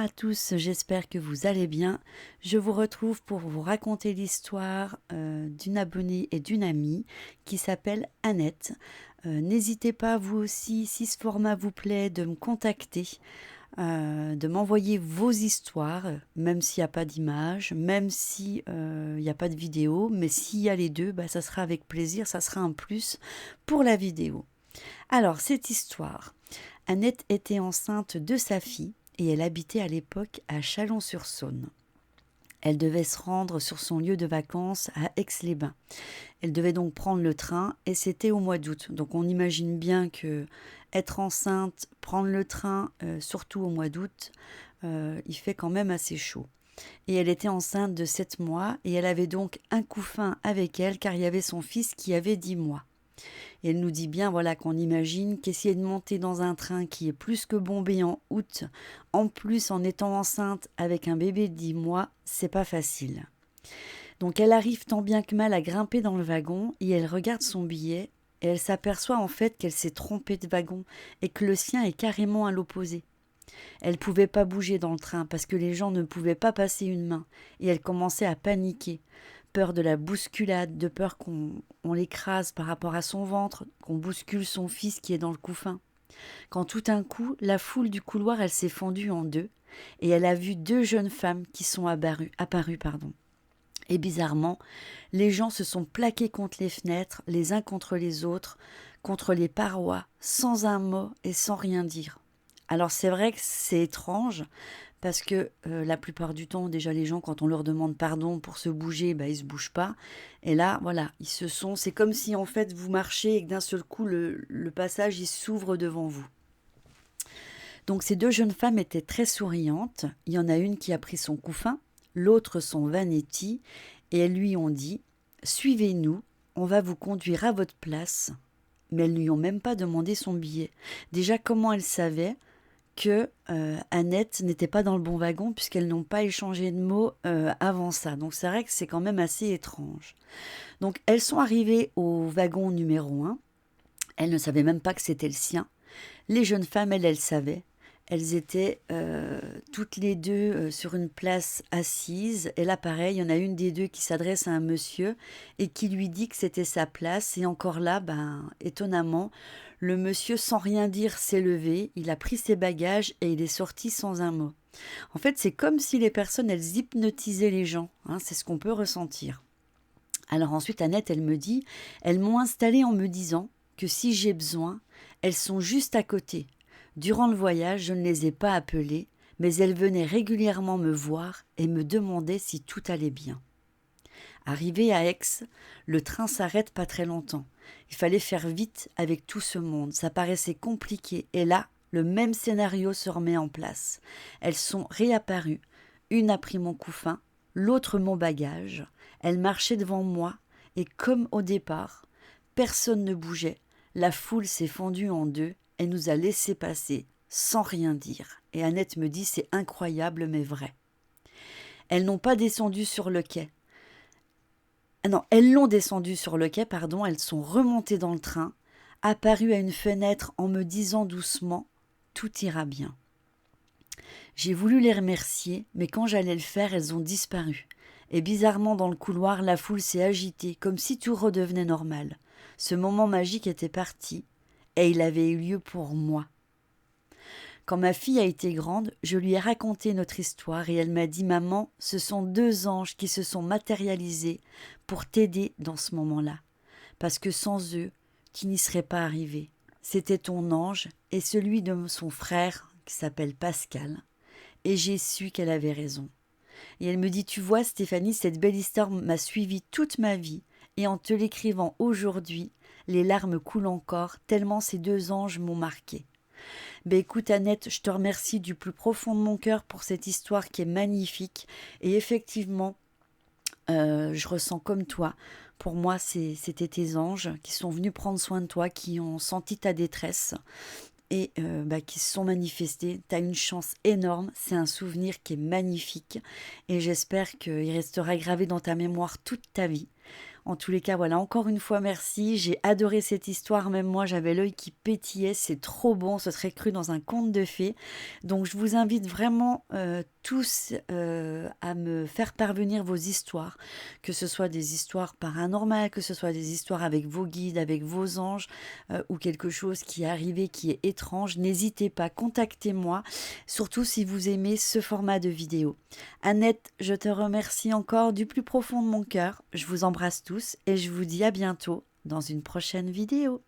à tous, j'espère que vous allez bien. Je vous retrouve pour vous raconter l'histoire d'une abonnée et d'une amie qui s'appelle Annette. N'hésitez pas, vous aussi, si ce format vous plaît, de me contacter, de m'envoyer vos histoires, même s'il n'y a pas d'image, même s'il n'y a pas de vidéo, mais s'il y a les deux, ça sera avec plaisir, ça sera un plus pour la vidéo. Alors, cette histoire, Annette était enceinte de sa fille et elle habitait à l'époque à Chalon-sur-Saône. Elle devait se rendre sur son lieu de vacances à Aix-les-Bains. Elle devait donc prendre le train et c'était au mois d'août. Donc on imagine bien que être enceinte, prendre le train, surtout au mois d'août, il fait quand même assez chaud. Et elle était enceinte de 7 mois et elle avait donc un couffin avec elle car il y avait son fils qui avait 10 mois. Et elle nous dit bien qu'on imagine qu'essayer de monter dans un train qui est plus que bombé en août, en plus en étant enceinte avec un bébé de 10 mois, c'est pas facile. Donc elle arrive tant bien que mal à grimper dans le wagon et elle regarde son billet et elle s'aperçoit en fait qu'elle s'est trompée de wagon et que le sien est carrément à l'opposé. Elle ne pouvait pas bouger dans le train parce que les gens ne pouvaient pas passer une main et elle commençait à paniquer. Peur de la bousculade, de peur qu'on l'écrase par rapport à son ventre, qu'on bouscule son fils qui est dans le couffin. Quand tout d'un coup, la foule du couloir, elle s'est fendue en deux et elle a vu deux jeunes femmes qui sont apparues. Et bizarrement, les gens se sont plaqués contre les fenêtres, les uns contre les autres, contre les parois, sans un mot et sans rien dire. Alors c'est vrai que c'est étrange, parce que la plupart du temps, déjà les gens, quand on leur demande pardon pour se bouger, ils ne se bougent pas. Et là, ils se sont... C'est comme si en fait vous marchez et que d'un seul coup, le passage, il s'ouvre devant vous. Donc ces deux jeunes femmes étaient très souriantes. Il y en a une qui a pris son couffin, l'autre son vanity, et elles lui ont dit « Suivez-nous, on va vous conduire à votre place ». Mais elles ne lui ont même pas demandé son billet. Déjà, comment elles savaient que Annette n'était pas dans le bon wagon puisqu'elles n'ont pas échangé de mots avant ça. Donc c'est vrai que c'est quand même assez étrange. Donc elles sont arrivées au wagon numéro 1. Elles ne savaient même pas que c'était le sien. Les jeunes femmes, elles savaient. Elles étaient toutes les deux sur une place assise. Et là, pareil, il y en a une des deux qui s'adresse à un monsieur et qui lui dit que c'était sa place. Et encore là, étonnamment, le monsieur, sans rien dire, s'est levé. Il a pris ses bagages et il est sorti sans un mot. En fait, c'est comme si les personnes, elles hypnotisaient les gens. C'est ce qu'on peut ressentir. Alors ensuite, Annette, elle me dit, elles m'ont installée en me disant que si j'ai besoin, elles sont juste à côté. Durant le voyage, je ne les ai pas appelées, mais elles venaient régulièrement me voir et me demandaient si tout allait bien. Arrivé à Aix, le train s'arrête pas très longtemps. Il fallait faire vite avec tout ce monde. Ça paraissait compliqué. Et là, le même scénario se remet en place. Elles sont réapparues. Une a pris mon couffin, l'autre mon bagage. Elles marchaient devant moi et comme au départ, personne ne bougeait. La foule s'est fendue en deux et nous a laissé passer sans rien dire. Et Annette me dit c'est incroyable mais vrai. Elles n'ont pas descendu sur le quai. Non, elles l'ont descendu sur le quai, elles sont remontées dans le train, apparues à une fenêtre en me disant doucement « Tout ira bien ». J'ai voulu les remercier, mais quand j'allais le faire, elles ont disparu. Et bizarrement, dans le couloir, la foule s'est agitée, comme si tout redevenait normal. Ce moment magique était parti, et il avait eu lieu pour moi. Quand ma fille a été grande, je lui ai raconté notre histoire et elle m'a dit « Maman, ce sont deux anges qui se sont matérialisés pour t'aider dans ce moment-là. Parce que sans eux, tu n'y serais pas arrivé. C'était ton ange et celui de son frère qui s'appelle Pascal. Et j'ai su qu'elle avait raison. » Et elle me dit « Tu vois Stéphanie, cette belle histoire m'a suivie toute ma vie et en te l'écrivant aujourd'hui, les larmes coulent encore tellement ces deux anges m'ont marquée. » Écoute Annette, je te remercie du plus profond de mon cœur pour cette histoire qui est magnifique. Et effectivement, je ressens comme toi. Pour moi, c'était tes anges qui sont venus prendre soin de toi, qui ont senti ta détresse et qui se sont manifestés. Tu as une chance énorme. C'est un souvenir qui est magnifique. Et j'espère qu'il restera gravé dans ta mémoire toute ta vie. En tous les cas, voilà, encore une fois, merci. J'ai adoré cette histoire. Même moi, j'avais l'œil qui pétillait. C'est trop bon. Ce serait cru dans un conte de fées. Donc, je vous invite vraiment tous à me faire parvenir vos histoires. Que ce soit des histoires paranormales, que ce soit des histoires avec vos guides, avec vos anges, ou quelque chose qui est arrivé qui est étrange. N'hésitez pas, contactez-moi. Surtout si vous aimez ce format de vidéo. Annette, je te remercie encore du plus profond de mon cœur. Je vous embrasse tous et je vous dis à bientôt dans une prochaine vidéo.